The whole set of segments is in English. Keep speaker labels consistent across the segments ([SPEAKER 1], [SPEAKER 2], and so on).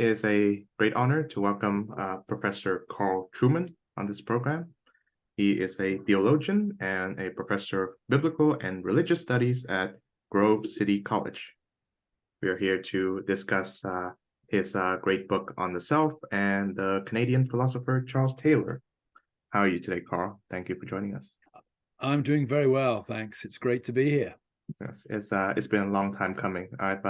[SPEAKER 1] It is a great honor to welcome Professor Carl Trueman on this program. He is a theologian and a professor of biblical and religious studies at Grove City College. We are here to discuss his great book on the self and the Canadian philosopher Charles Taylor. How are you today, Carl? Thank you for joining us.
[SPEAKER 2] I'm doing very well, thanks. It's great to be here.
[SPEAKER 1] Yes, it's been a long time coming. I've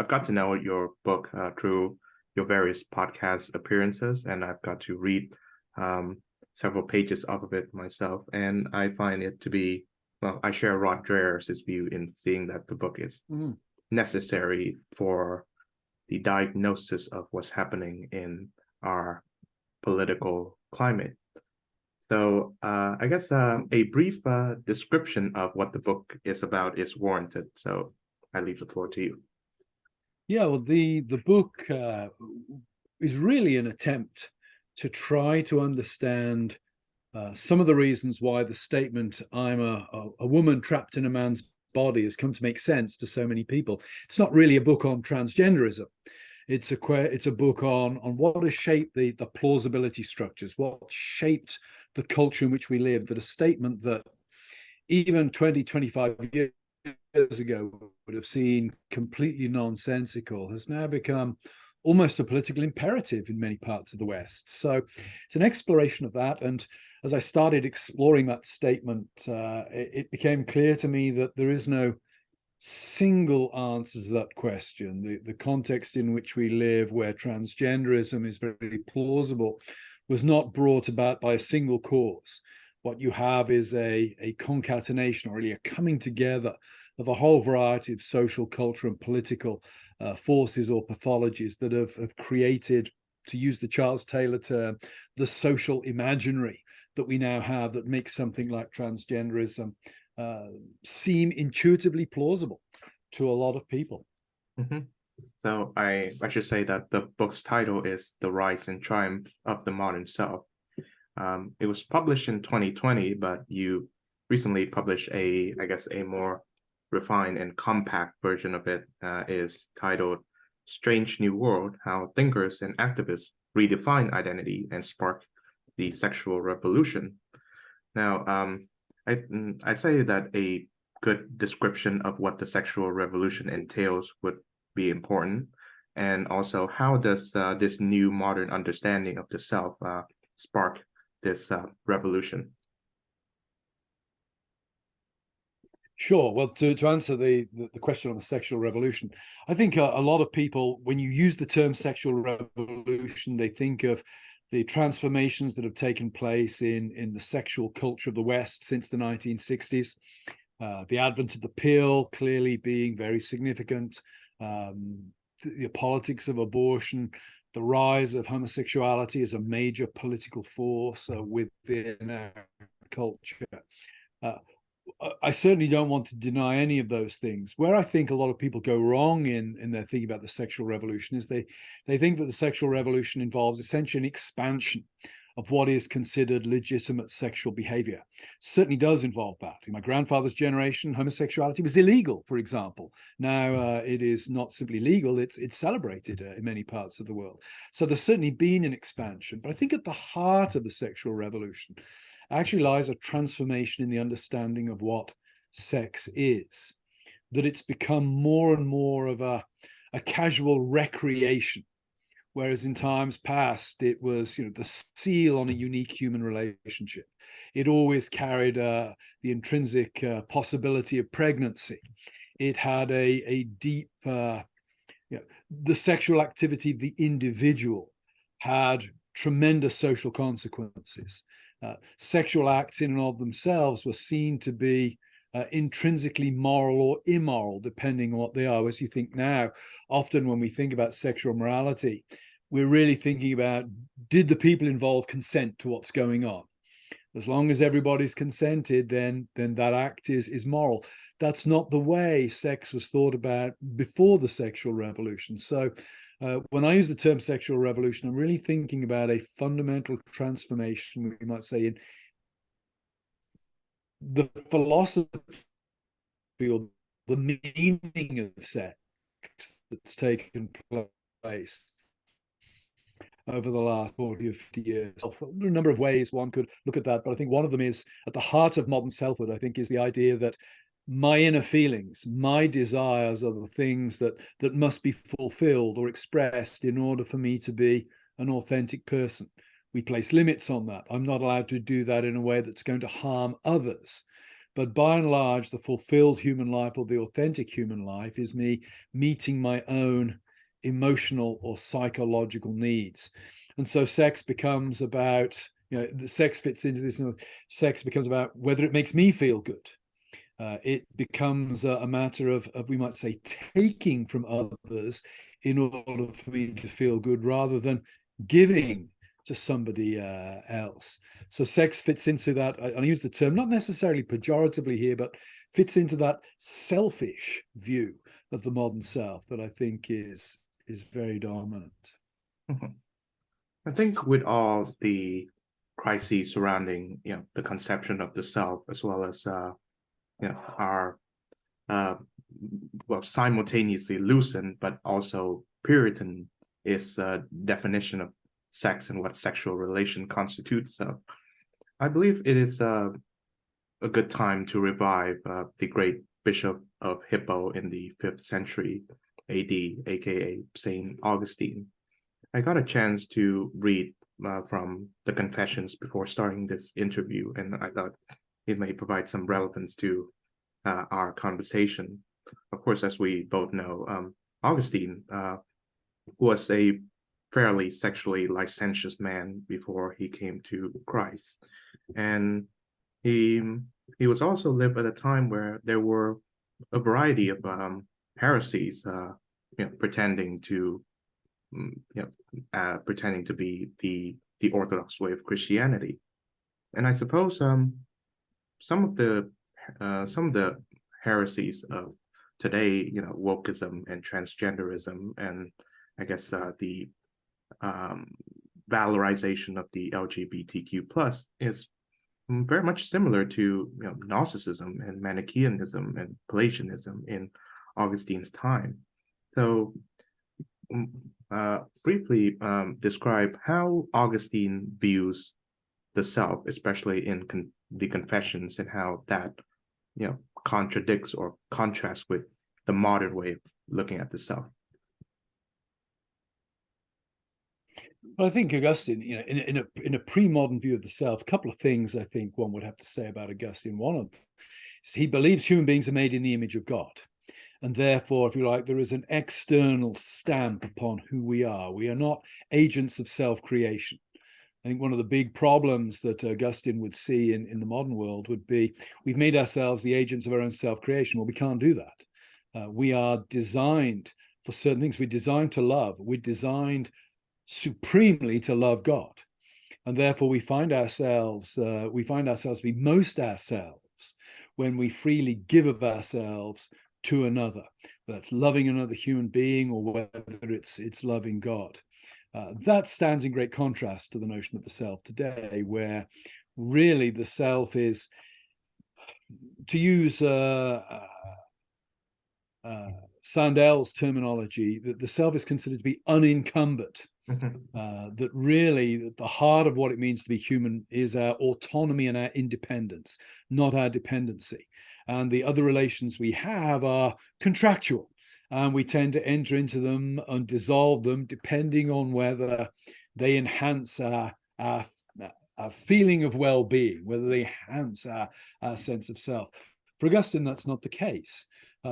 [SPEAKER 1] got to know your book through your various podcast appearances, and I've got to read several pages of it myself, and I find it to be, well, I share Rod Dreher's view in seeing that the book is necessary for the diagnosis of what's happening in our political climate. So I guess a brief description of what the book is about is warranted. So I leave the floor to you.
[SPEAKER 2] Yeah, well, the book is really an attempt to try to understand some of the reasons why the statement "I'm a woman trapped in a man's body" has come to make sense to so many people. It's not really a book on transgenderism. It's a book on what has shaped the plausibility structures, what shaped the culture in which we live, that a statement that even 20, 25 years ago would have seemed completely nonsensical has now become almost a political imperative in many parts of the West. So it's an exploration of that. And as I started exploring that statement, it became clear to me that there is no single answer to that question. The context in which we live, where transgenderism is very plausible, was not brought about by a single cause. What you have is a concatenation, or really a coming together of a whole variety of social, cultural, and political forces or pathologies that have created, to use the Charles Taylor term, the social imaginary that we now have that makes something like transgenderism seem intuitively plausible to a lot of people.
[SPEAKER 1] Mm-hmm. So I should say that the book's title is The Rise and Triumph of the Modern Self. It was published in 2020, but you recently published I guess, a more refined and compact version of it, is titled Strange New World: How Thinkers and Activists Redefine Identity and Spark the Sexual Revolution. Now, I say that a good description of what the sexual revolution entails would be important, and also how does this new modern understanding of the self spark this revolution?
[SPEAKER 2] Sure. Well, to answer the question on the sexual revolution, I think a lot of people, when you use the term sexual revolution, they think of the transformations that have taken place in the sexual culture of the West since the 1960s. The advent of the pill clearly being very significant, the politics of abortion, the rise of homosexuality as a major political force within our culture. I certainly don't want to deny any of those things. Where I think a lot of people go wrong in their thinking about the sexual revolution is they think that the sexual revolution involves essentially an expansion of what is considered legitimate sexual behavior. Certainly does involve that. In my grandfather's generation, homosexuality was illegal, for example. Now it is not simply legal, it's celebrated in many parts of the world. So there's certainly been an expansion. But I think at the heart of the sexual revolution actually lies a transformation in the understanding of what sex is, that it's become more and more of a casual recreation. Whereas in times past, it was, the seal on a unique human relationship. It always carried the intrinsic possibility of pregnancy. It had a deep, the sexual activity of the individual had tremendous social consequences. Sexual acts in and of themselves were seen to be intrinsically moral or immoral, depending on what they are. As you think now, often when we think about sexual morality, we're really thinking about, did the people involved consent to what's going on? As long as everybody's consented, then that act is moral. That's not the way sex was thought about before the sexual revolution. So when I use the term sexual revolution, I'm really thinking about a fundamental transformation, we might say, in the philosophy or the meaning of sex that's taken place. over the last 40 or 50 years. There are a number of ways one could look at that, but I think one of them is at the heart of modern selfhood, I think, is the idea that my inner feelings, my desires are the things that must be fulfilled or expressed in order for me to be an authentic person. We place limits on that. I'm not allowed to do that in a way that's going to harm others. But by and large, the fulfilled human life or the authentic human life is me meeting my own emotional or psychological needs. And so sex becomes about, the sex fits into this. Sex becomes about whether it makes me feel good. It becomes a matter of, we might say, taking from others in order for me to feel good rather than giving to somebody else. So sex fits into that. I use the term not necessarily pejoratively here, but fits into that selfish view of the modern self that I think is very dominant.
[SPEAKER 1] I think with all the crises surrounding, the conception of the self, as well as our simultaneously Lucent but also Puritan is a definition of sex and what sexual relation constitutes. So I believe it is a good time to revive the great Bishop of Hippo in the 5th century AD, aka Saint Augustine. I got a chance to read from the Confessions before starting this interview, and I thought it may provide some relevance to our conversation. Of course, as we both know, Augustine was a fairly sexually licentious man before he came to Christ, and he was also lived at a time where there were a variety of heresies, pretending to pretending to be the Orthodox way of Christianity, and I suppose some of the heresies of today, wokeism and transgenderism, and I guess the valorization of the LGBTQ plus is very much similar to Gnosticism and Manichaeanism and Pelagianism in Augustine's time. So briefly describe how Augustine views the self, especially in the Confessions, and how that contradicts or contrasts with the modern way of looking at the self.
[SPEAKER 2] Well, I think Augustine, in a pre-modern view of the self, a couple of things I think one would have to say about Augustine. One of them is he believes human beings are made in the image of God. And therefore, if you like, there is an external stamp upon who we are. We are not agents of self-creation. I think one of the big problems that Augustine would see in the modern world would be we've made ourselves the agents of our own self-creation. Well, we can't do that. We are designed for certain things. We're designed to love. We're designed supremely to love God. And therefore we find ourselves to be most ourselves when we freely give of ourselves to another. That's loving another human being, or whether it's loving God. That stands in great contrast to the notion of the self today, where really the self is, to use Sandel's terminology, that the self is considered to be unencumbered. That really the heart of what it means to be human is our autonomy and our independence, not our dependency. And the other relations we have are contractual, and we tend to enter into them and dissolve them depending on whether they enhance our feeling of well-being, whether they enhance our sense of self. For Augustine, that's not the case.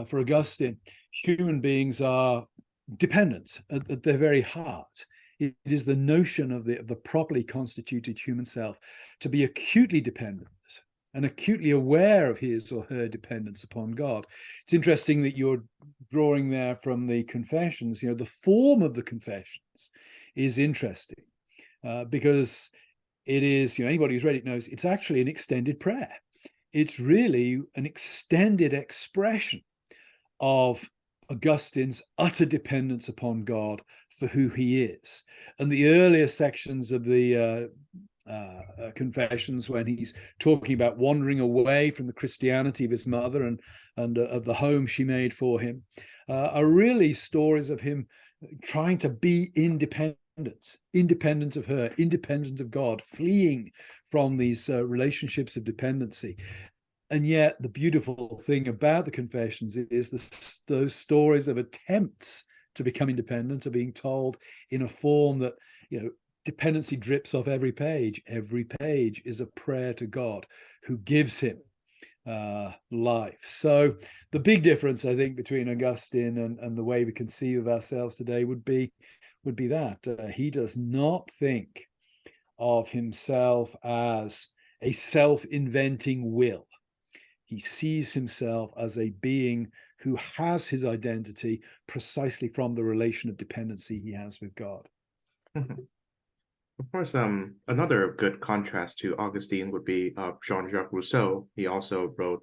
[SPEAKER 2] For Augustine, human beings are dependent at their very heart. It is the notion of the properly constituted human self to be acutely dependent and acutely aware of his or her dependence upon God. It's interesting that you're drawing there from the Confessions. The form of the Confessions is interesting because it is, anybody who's read it knows it's actually an extended prayer. It's really an extended expression of Augustine's utter dependence upon God for who he is. And the earlier sections of the Confessions, when he's talking about wandering away from the Christianity of his mother and of the home she made for him, are really stories of him trying to be independent of her, independent of God, fleeing from these relationships of dependency. And yet the beautiful thing about the Confessions is those stories of attempts to become independent are being told in a form that, dependency drips off every page. Every page is a prayer to God, who gives him life. So the big difference, I think, between Augustine and the way we conceive of ourselves today would be that he does not think of himself as a self-inventing will. He sees himself as a being who has his identity precisely from the relation of dependency he has with God.
[SPEAKER 1] Of course, another good contrast to Augustine would be Jean-Jacques Rousseau. He also wrote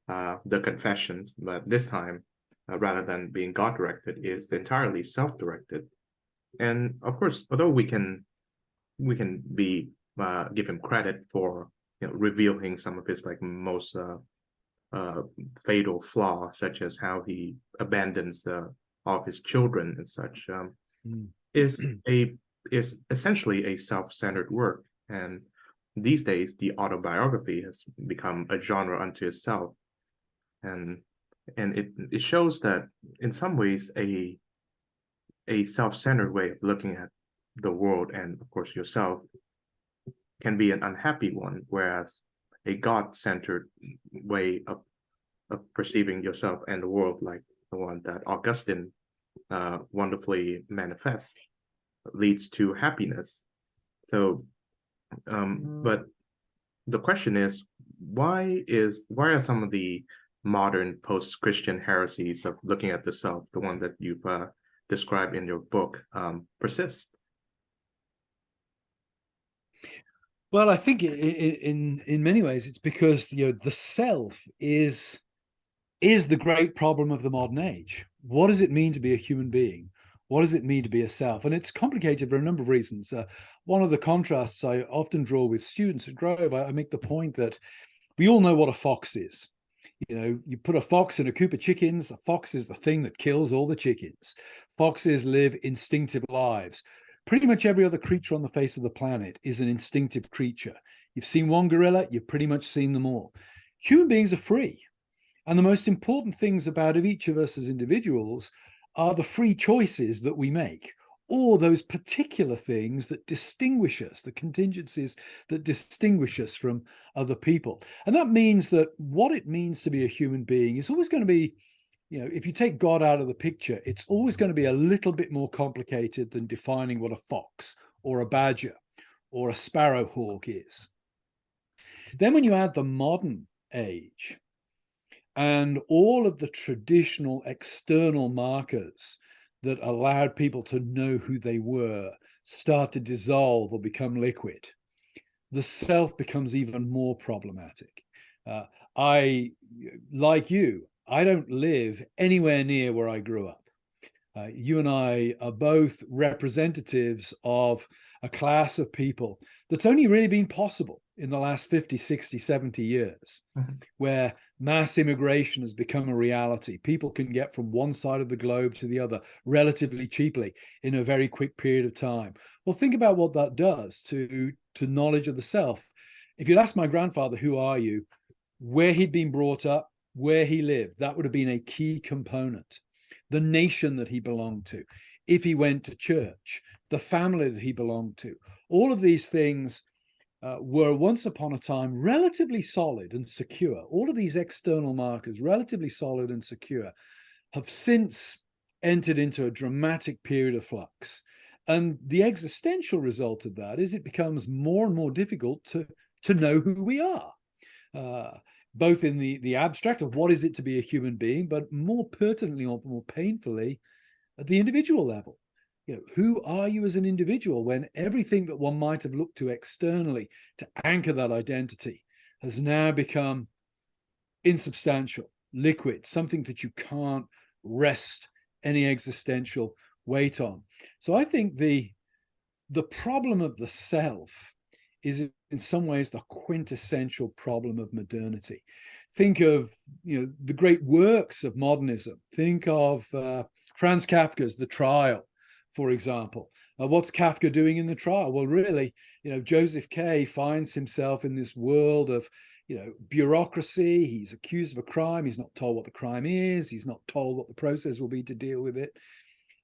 [SPEAKER 1] the Confessions, but this time, rather than being God-directed, is entirely self-directed. And of course, although we can be give him credit for revealing some of his like most fatal flaw, such as how he abandons all of his children and such, is essentially a self-centered work. And these days, the autobiography has become a genre unto itself, and it shows that in some ways a self-centered way of looking at the world and of course yourself can be an unhappy one, whereas a God-centered way of perceiving yourself and the world, like the one that Augustine wonderfully manifests, leads to happiness. So, but the question is, why are some of the modern post-Christian heresies of looking at the self, the one that you've described in your book, persist?
[SPEAKER 2] Well, I think in many ways it's because the self is the great problem of the modern age. What does it mean to be a human being? What does it mean to be a self? And it's complicated for a number of reasons. One of the contrasts I often draw with students at Grove, I make the point that we all know what a fox is. You put a fox in a coop of chickens, a fox is the thing that kills all the chickens. Foxes live instinctive lives. Pretty much every other creature on the face of the planet is an instinctive creature. You've seen one gorilla, you've pretty much seen them all. Human beings are free. And the most important things about each of us as individuals are the free choices that we make, or those particular things that distinguish us, the contingencies that distinguish us from other people. And that means that what it means to be a human being is always going to be, if you take God out of the picture, it's always going to be a little bit more complicated than defining what a fox or a badger or a sparrowhawk is. Then when you add the modern age, and all of the traditional external markers that allowed people to know who they were start to dissolve or become liquid, the self becomes even more problematic. Like you, I don't live anywhere near where I grew up. You and I are both representatives of a class of people that's only really been possible in the last 50, 60, 70 years, where mass immigration has become a reality. People can get from one side of the globe to the other relatively cheaply in a very quick period of time. Well, think about what that does to knowledge of the self. If you'd asked my grandfather, who are you, where he'd been brought up, where he lived, that would have been a key component. The nation that he belonged to, if he went to church, the family that he belonged to, all of these things were once upon a time relatively solid and secure. All of these external markers, relatively solid and secure, have since entered into a dramatic period of flux. And the existential result of that is it becomes more and more difficult to know who we are. Both in the abstract of what is it to be a human being, but more pertinently or more painfully at the individual level. Who are you as an individual when everything that one might have looked to externally to anchor that identity has now become insubstantial, liquid, something that you can't rest any existential weight on. So I think the problem of the self is in some ways the quintessential problem of modernity. Think of the great works of modernism. Think of Franz Kafka's The Trial, for example. What's Kafka doing in The Trial? Well, really, Joseph K finds himself in this world of bureaucracy. He's accused of a crime. He's not told what the crime is. He's not told what the process will be to deal with it.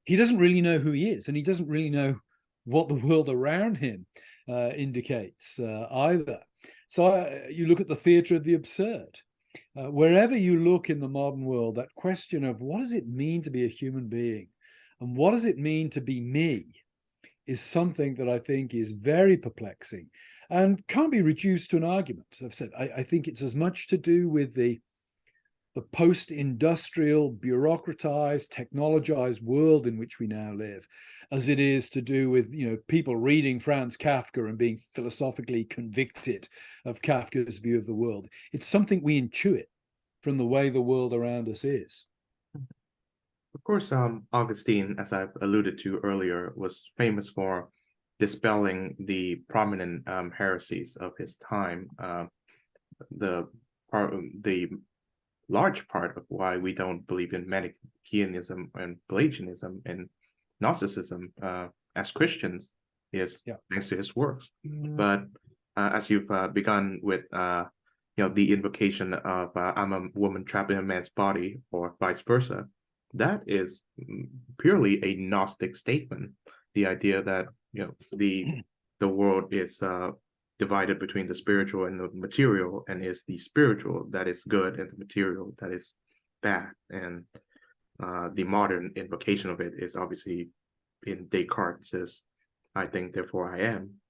[SPEAKER 2] He doesn't really know who he is, and he doesn't really know what the world around him indicates either. So you look at the theatre of the absurd. Wherever you look in the modern world, that question of what does it mean to be a human being and what does it mean to be me is something that I think is very perplexing and can't be reduced to an argument. I've said, I think it's as much to do with the post-industrial, bureaucratized, technologized world in which we now live, as it is to do with people reading Franz Kafka and being philosophically convicted of Kafka's view of the world. It's something we intuit from the way the world around us is.
[SPEAKER 1] Of course, Augustine, as I've alluded to earlier, was famous for dispelling the prominent heresies of his time. The large part of why we don't believe in Manichaeanism and Pelagianism and Gnosticism as Christians is thanks to his works. But as you've begun with, the invocation of "I'm a woman trapped in a man's body," or vice versa, that is purely a Gnostic statement. The idea that the world is divided between the spiritual and the material, and is the spiritual that is good and the material that is bad. And the modern invocation of it is obviously in Descartes' "I think, therefore I am."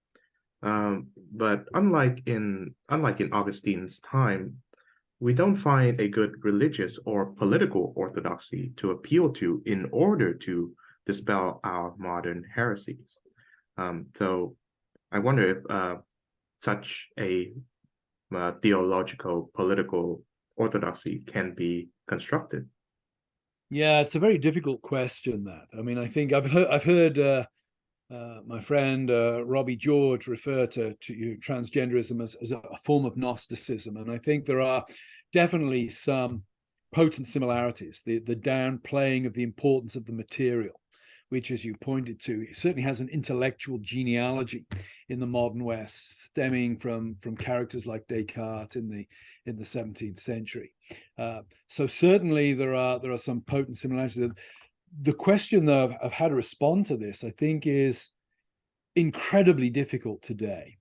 [SPEAKER 1] But unlike in Augustine's time, we don't find a good religious or political orthodoxy to appeal to in order to dispel our modern heresies. So I wonder if such a theological, political orthodoxy can be constructed.
[SPEAKER 2] Yeah, it's a very difficult question, that. I mean, I think I've heard my friend Robbie George refer to transgenderism as a form of Gnosticism, and I think there are definitely some potent similarities. The downplaying of the importance of the material, which, as you pointed to, certainly has an intellectual genealogy in the modern West, stemming from characters like Descartes in the 17th century. So certainly there are some potent similarities. The question of how to respond to this, I think, is incredibly difficult today,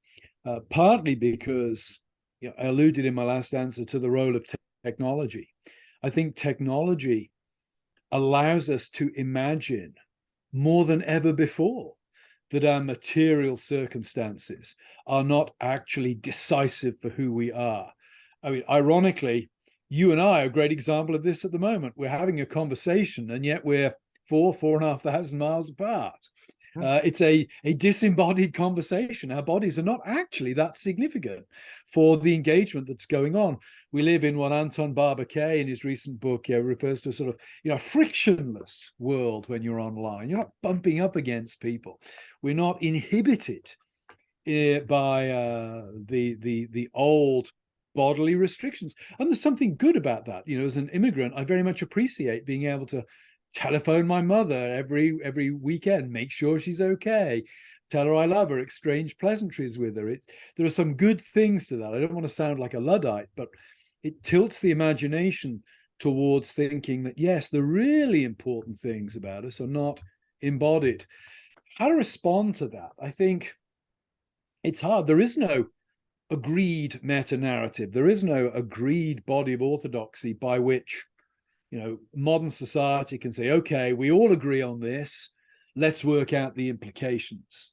[SPEAKER 2] partly because I alluded in my last answer to the role of technology. I think technology allows us to imagine more than ever before that our material circumstances are not actually decisive for who we are. I mean, ironically, you and I are a great example of this at the moment. We're having a conversation, and yet we're 4,500 miles apart. It's a disembodied conversation. Our bodies are not actually that significant for the engagement that's going on. We live in what Anton Barber-Kaye in his recent book refers to a sort of frictionless world when you're online. You're not bumping up against people. We're not inhibited by the old bodily restrictions. And there's something good about that. As an immigrant, I very much appreciate being able to telephone my mother every weekend, make sure she's okay, tell her I love her, exchange pleasantries with her. There are some good things to that. I don't want to sound like a Luddite, but it tilts the imagination towards thinking that, yes, the really important things about us are not embodied. How to respond to that? I think it's hard. There is no agreed meta-narrative. There is no agreed body of orthodoxy by which modern society can say, okay, we all agree on this, let's work out the implications.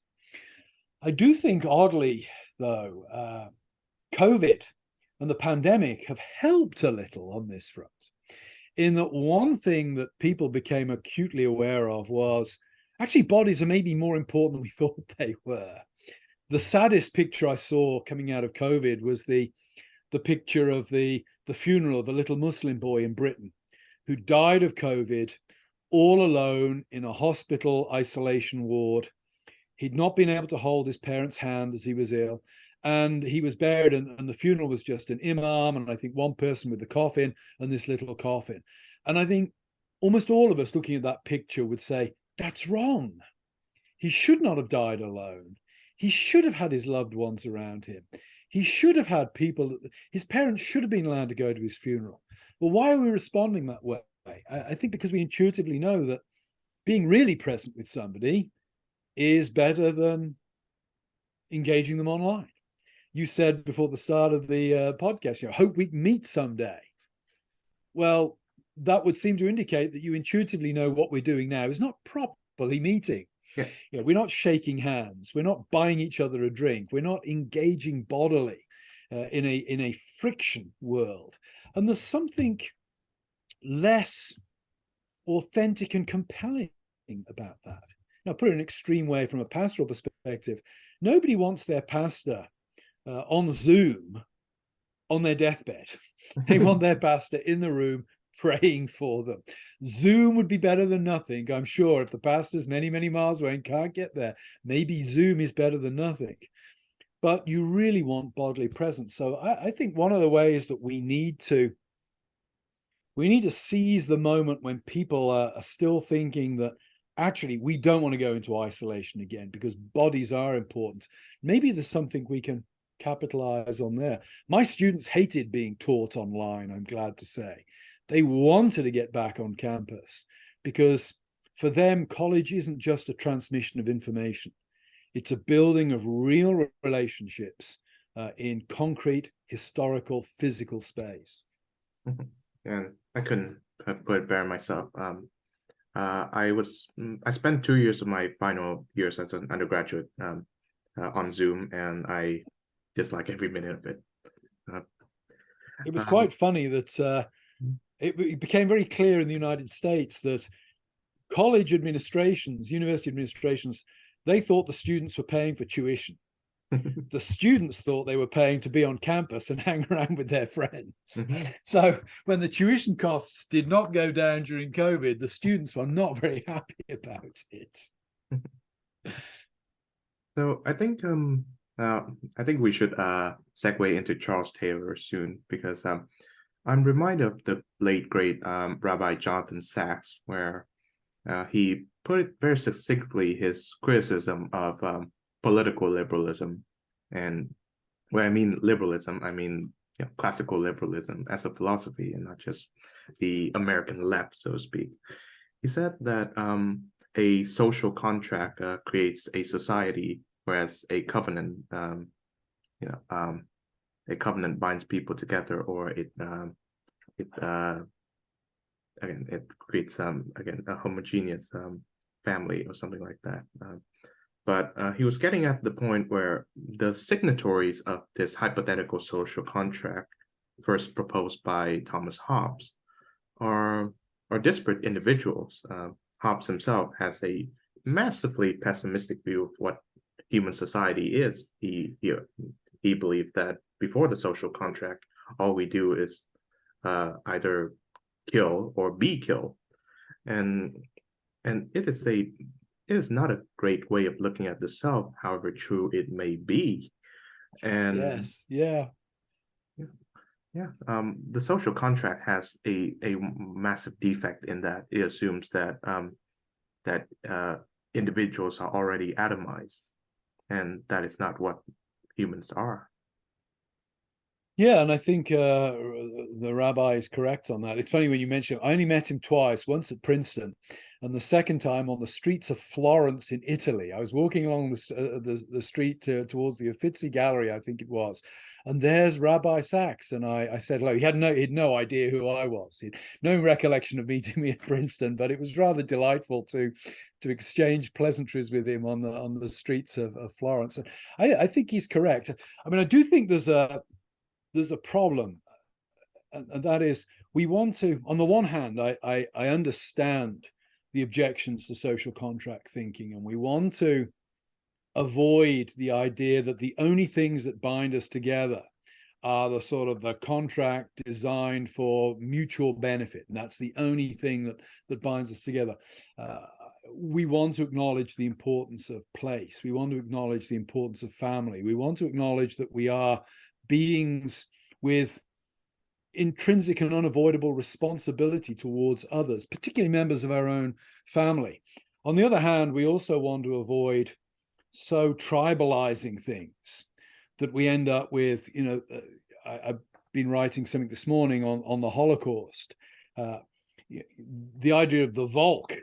[SPEAKER 2] I do think, oddly, though, COVID and the pandemic have helped a little on this front, in that one thing that people became acutely aware of was actually bodies are maybe more important than we thought they were. The saddest picture I saw coming out of COVID was the picture of the funeral of a little Muslim boy in Britain who died of COVID all alone in a hospital isolation ward. He'd not been able to hold his parents' hand as he was ill. And he was buried, and the funeral was just an imam, and I think one person with the coffin and this little coffin. And I think almost all of us looking at that picture would say, that's wrong. He should not have died alone. He should have had his loved ones around him. He should have had people, his parents should have been allowed to go to his funeral. Well, why are we responding that way? I think because we intuitively know that being really present with somebody is better than engaging them online. You said before the start of the podcast, hope we meet someday. Well, that would seem to indicate that you intuitively know what we're doing now is not properly meeting.
[SPEAKER 1] Yeah.
[SPEAKER 2] We're not shaking hands. We're not buying each other a drink. We're not engaging bodily in a friction world. And there's something less authentic and compelling about that. Now, put it in an extreme way from a pastoral perspective, nobody wants their pastor on Zoom on their deathbed. They want their pastor in the room praying for them. Zoom would be better than nothing, I'm sure. If the pastor's many, many miles away and can't get there, maybe Zoom is better than nothing. But you really want bodily presence. So I think one of the ways that we need to seize the moment when people are still thinking that actually we don't want to go into isolation again because bodies are important. Maybe there's something we can capitalize on there. My students hated being taught online, I'm glad to say. They wanted to get back on campus because for them, college isn't just a transmission of information. It's a building of real relationships in concrete, historical, physical space.
[SPEAKER 1] And I couldn't have put it better myself. I spent 2 years of my final years as an undergraduate on Zoom, and I dislike every minute of it.
[SPEAKER 2] It was quite funny that it became very clear in the United States that college administrations, university administrations, they thought the students were paying for tuition. The students thought they were paying to be on campus and hang around with their friends. Mm-hmm. So when the tuition costs did not go down during COVID, the students were not very happy about it.
[SPEAKER 1] So I think we should segue into Charles Taylor soon, because I'm reminded of the late great Rabbi Jonathan Sacks, where he put it very succinctly, his criticism of political liberalism. And when I mean liberalism, I mean classical liberalism as a philosophy, and not just the American left, so to speak. He said that a social contract creates a society, whereas a covenant, a covenant binds people together, or it creates a homogeneous family or something like that. But he was getting at the point where the signatories of this hypothetical social contract, first proposed by Thomas Hobbes, are disparate individuals. Hobbes himself has a massively pessimistic view of what human society is. He believed that before the social contract, all we do is either kill or be killed, and it is not a great way of looking at the self, however true it may be. And
[SPEAKER 2] yes, yeah.
[SPEAKER 1] The social contract has a massive defect in that it assumes that individuals are already atomized, and that is not what humans are.
[SPEAKER 2] Yeah, and I think the rabbi is correct on that. It's funny when you mention him. I only met him twice, once at Princeton, and the second time on the streets of Florence in Italy. I was walking along the street towards the Uffizi Gallery, I think it was, and there's Rabbi Sacks, and I said hello. He had no idea who I was. He had no recollection of meeting me at Princeton, but it was rather delightful to exchange pleasantries with him on the streets of Florence. And I think he's correct. I mean, I do think there's a problem, and that is we want to, on the one hand, I understand the objections to social contract thinking, and we want to avoid the idea that the only things that bind us together are the sort of the contract designed for mutual benefit, and that's the only thing that binds us together. we want to acknowledge the importance of place. We want to acknowledge the importance of family. We want to acknowledge that we are beings with intrinsic and unavoidable responsibility towards others, particularly members of our own family. On the other hand, we also want to avoid so tribalizing things that we end up with, I've been writing something this morning on the Holocaust. The idea of the Volk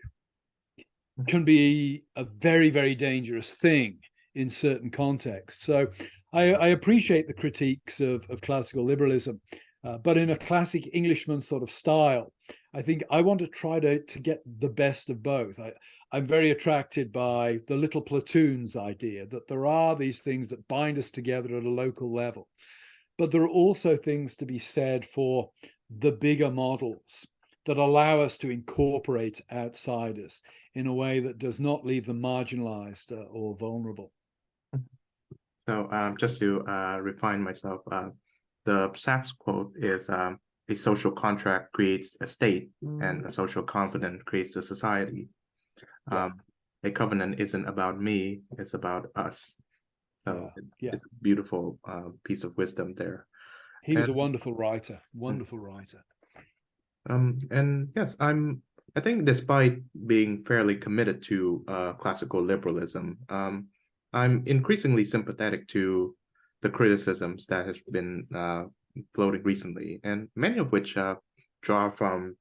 [SPEAKER 2] can be a very, very dangerous thing in certain contexts. So I appreciate the critiques of classical liberalism, but in a classic Englishman sort of style. I think I want to try to get the best of both. I'm very attracted by the little platoons idea, that there are these things that bind us together at a local level. But there are also things to be said for the bigger models that allow us to incorporate outsiders in a way that does not leave them marginalized or vulnerable.
[SPEAKER 1] So just to refine myself, the Sachs quote is a social contract creates a state and a social covenant creates a society. A covenant isn't about me, it's about us. So it's a beautiful piece of wisdom there.
[SPEAKER 2] He was a wonderful writer, wonderful writer.
[SPEAKER 1] And yes, I think despite being fairly committed to classical liberalism, I'm increasingly sympathetic to the criticisms that has been floating recently, and many of which draw from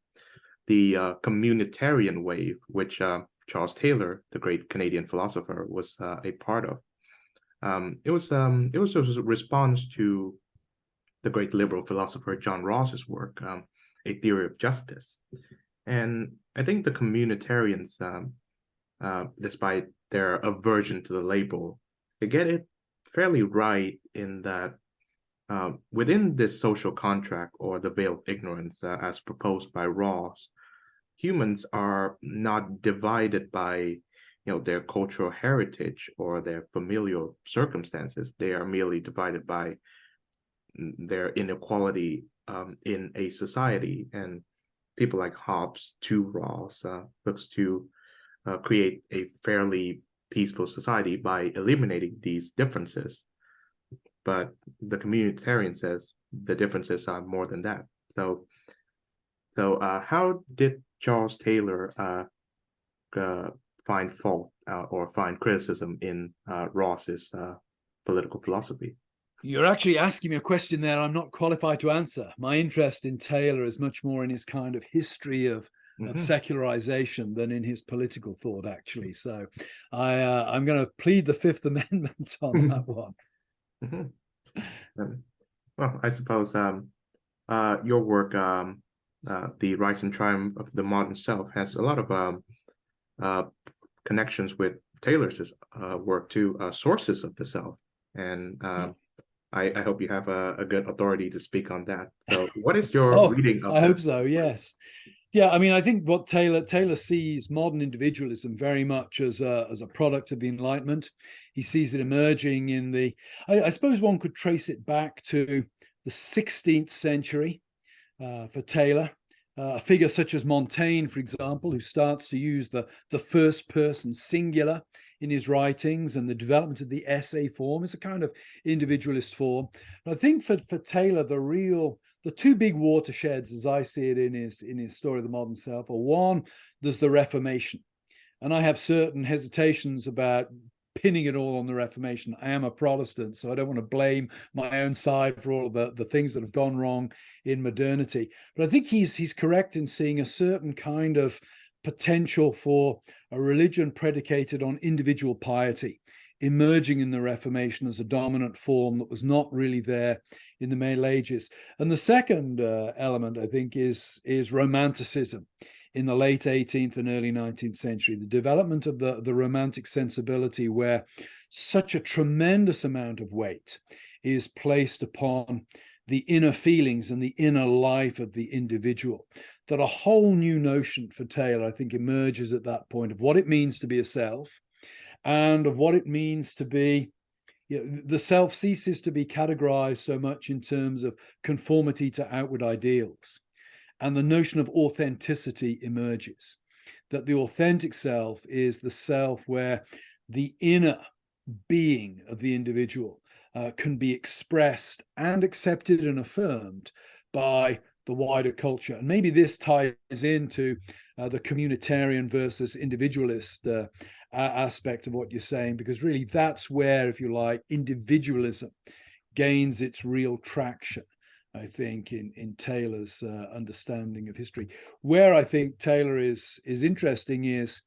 [SPEAKER 1] the communitarian wave, which Charles Taylor, the great Canadian philosopher, was a part of. It was a response to the great liberal philosopher John Rawls's work, A Theory of Justice. And I think the communitarians, despite their aversion to the label, they get it fairly right in that within this social contract or the veil of ignorance as proposed by Rawls, humans are not divided by their cultural heritage or their familial circumstances. They are merely divided by their inequality in a society. And people like Hobbes, to Rawls, looks to create a fairly peaceful society by eliminating these differences. But the communitarian says the differences are more than that. So how did Charles Taylor find fault or find criticism in Rawls's political philosophy?
[SPEAKER 2] You're actually asking me a question there I'm not qualified to answer. My interest in Taylor is much more in his kind of history of secularization than in his political thought, actually. So I'm going to plead the Fifth Amendment on that one.
[SPEAKER 1] Well, I suppose your work, The Rise and Triumph of the Modern Self, has a lot of connections with Taylor's work too, sources of the self. And I hope you have a good authority to speak on that. So what is your reading of
[SPEAKER 2] I hope so, yes. Yeah, I mean, I think what Taylor sees modern individualism very much as a product of the Enlightenment. He sees it emerging in I suppose one could trace it back to the 16th century for Taylor. A figure such as Montaigne, for example, who starts to use the first person singular in his writings, and the development of the essay form is a kind of individualist form. And I think for Taylor, the two big watersheds, as I see it in his Story of the Modern Self, are one, there's the Reformation. And I have certain hesitations about pinning it all on the Reformation. I am a Protestant, so I don't want to blame my own side for all of the things that have gone wrong in modernity. But I think he's correct in seeing a certain kind of potential for a religion predicated on individual piety emerging in the Reformation as a dominant form that was not really there in the Middle Ages. And the second element, I think, is Romanticism in the late 18th and early 19th century, the development of the Romantic sensibility, where such a tremendous amount of weight is placed upon the inner feelings and the inner life of the individual, that a whole new notion for Taylor, I think, emerges at that point of what it means to be a self, and of what it means to be, the self ceases to be categorized so much in terms of conformity to outward ideals, and the notion of authenticity emerges. that the authentic self is the self where the inner being of the individual can be expressed and accepted and affirmed by the wider culture. And maybe this ties into the communitarian versus individualist aspect of what you're saying, because really that's where, if you like, individualism gains its real traction, I think, in Taylor's understanding of history. Where I think Taylor is interesting is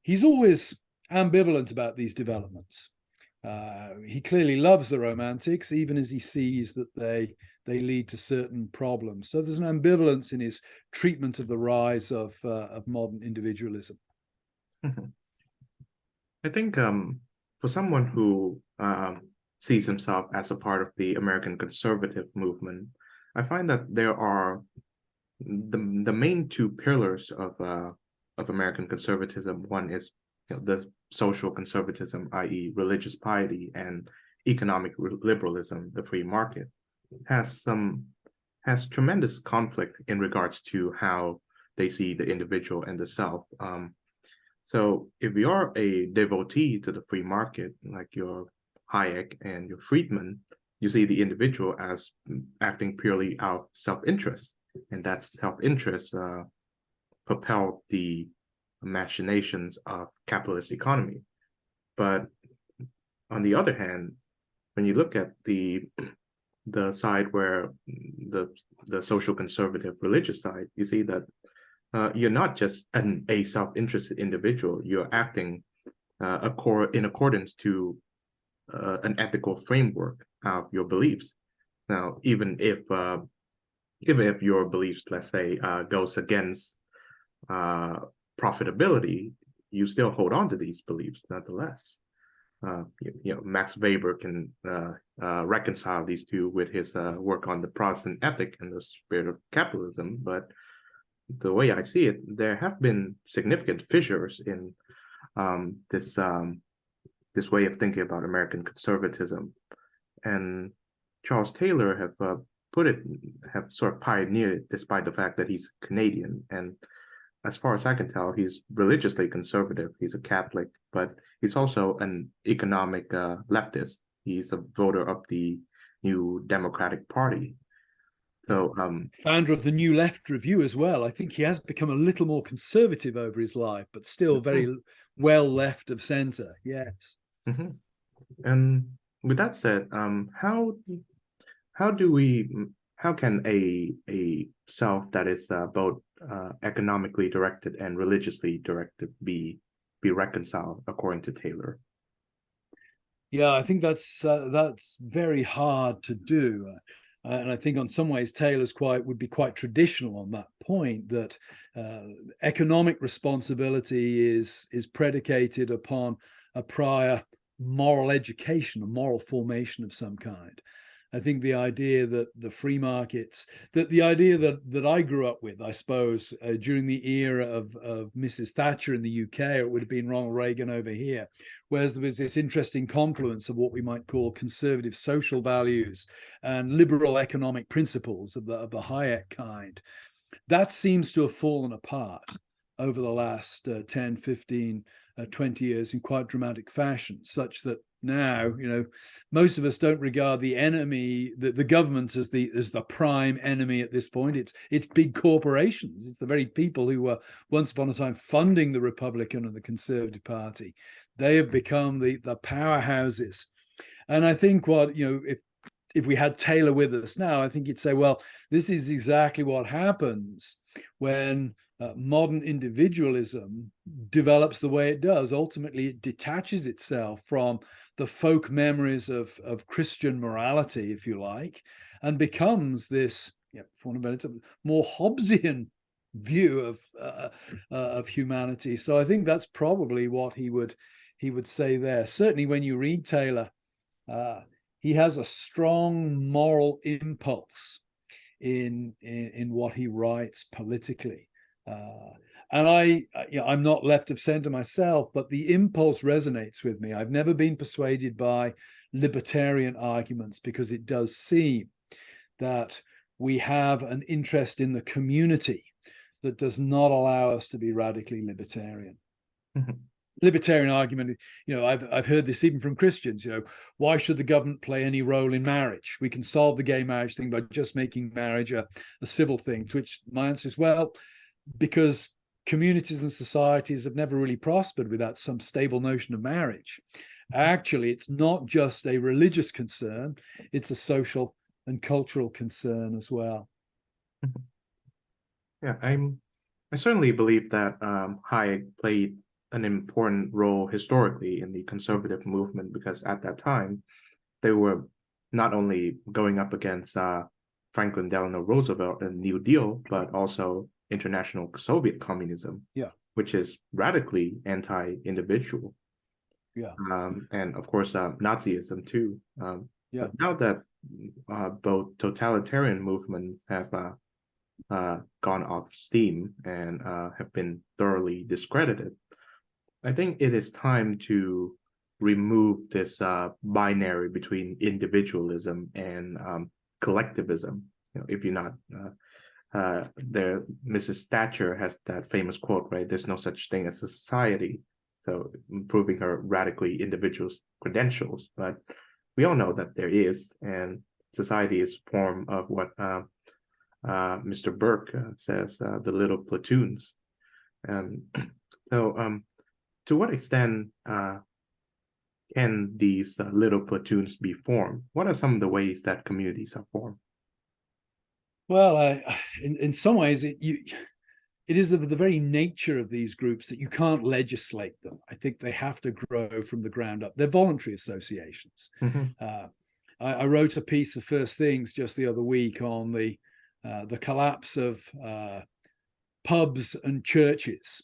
[SPEAKER 2] he's always ambivalent about these developments. He clearly loves the Romantics, even as he sees that they lead to certain problems. So there's an ambivalence in his treatment of the rise of modern individualism.
[SPEAKER 1] I think for someone who sees himself as a part of the American conservative movement, I find that there are the main two pillars of American conservatism. One is the social conservatism, i.e., religious piety, and economic liberalism, the free market, has tremendous conflict in regards to how they see the individual and the self. So if you are a devotee to the free market, like your Hayek and your Friedman, you see the individual as acting purely out of self-interest, and that self-interest propelled the machinations of capitalist economy. But on the other hand, when you look at the side where the social conservative religious side, you see that you're not just a self-interested individual. You're acting in accordance to an ethical framework of your beliefs. Now, even if your beliefs, let's say, goes against profitability, you still hold on to these beliefs nonetheless. Max Weber can reconcile these two with his work on the Protestant ethic and the spirit of capitalism. But the way I see it, there have been significant fissures in this way of thinking about American conservatism, and Charles Taylor have sort of pioneered it, despite the fact that he's Canadian. And as far as I can tell, he's religiously conservative. He's a Catholic, but he's also an economic leftist. He's a voter of the New Democratic Party. So,
[SPEAKER 2] founder of the New Left Review as well. I think he has become a little more conservative over his life, but still very well left of center. Yes.
[SPEAKER 1] Mm-hmm. And with that said, how can a self that is both economically directed and religiously directed be reconciled according to Taylor?
[SPEAKER 2] Yeah, I think that's very hard to do. And I think, on some ways, Taylor's would be quite traditional on that point, that economic responsibility is predicated upon a prior moral education, a moral formation of some kind. I think the idea that the free markets, that the idea that I grew up with, I suppose, during the era of Mrs. Thatcher in the UK, or it would have been Ronald Reagan over here, whereas there was this interesting confluence of what we might call conservative social values and liberal economic principles of the Hayek kind. That seems to have fallen apart over the last 10, 15, 20 years in quite dramatic fashion, such that now, most of us don't regard the enemy, the government, as the prime enemy at this point. It's big corporations. It's the very people who were once upon a time funding the Republican and the Conservative Party. They have become the powerhouses. And I think if we had Taylor with us now, I think he'd say, well, this is exactly what happens when modern individualism develops the way it does. Ultimately, it detaches itself from the folk memories of Christian morality, if you like, and becomes this, for want of a better, more Hobbesian view of humanity. So I think that's probably what he would say there. Certainly, when you read Taylor, he has a strong moral impulse in what he writes politically. And I'm not left of center myself, but the impulse resonates with me. I've never been persuaded by libertarian arguments, because it does seem that we have an interest in the community, that does not allow us to be radically libertarian.
[SPEAKER 1] Mhm.
[SPEAKER 2] Libertarian argument, I've heard this even from Christians, why should the government play any role in marriage? We can solve the gay marriage thing by just making marriage a civil thing. To which my answer is, well, because communities and societies have never really prospered without some stable notion of marriage. Actually, it's not just a religious concern, it's a social and cultural concern as well.
[SPEAKER 1] Yeah, I certainly believe that Hayek played an important role historically in the conservative movement, because at that time they were not only going up against Franklin Delano Roosevelt and New Deal, but also international Soviet communism,
[SPEAKER 2] Yeah,
[SPEAKER 1] which is radically anti-individual.
[SPEAKER 2] yeah,
[SPEAKER 1] And of course, Nazism too.
[SPEAKER 2] yeah.
[SPEAKER 1] But now that both totalitarian movements have gone off steam and have been thoroughly discredited, I think it is time to remove this binary between individualism and collectivism. If you're not there, Mrs. Thatcher has that famous quote, right? There's no such thing as a society. So proving her radically individualist credentials, but we all know that there is, and society is a form of what Mr. Burke says, the little platoons. Um, so, to what extent can these little platoons be formed? What are some of the ways that communities are formed?
[SPEAKER 2] Well, in some ways, it is of the very nature of these groups that you can't legislate them. I think they have to grow from the ground up. They're voluntary associations.
[SPEAKER 1] Mhm.
[SPEAKER 2] I wrote a piece of First Things just the other week on the collapse of pubs and churches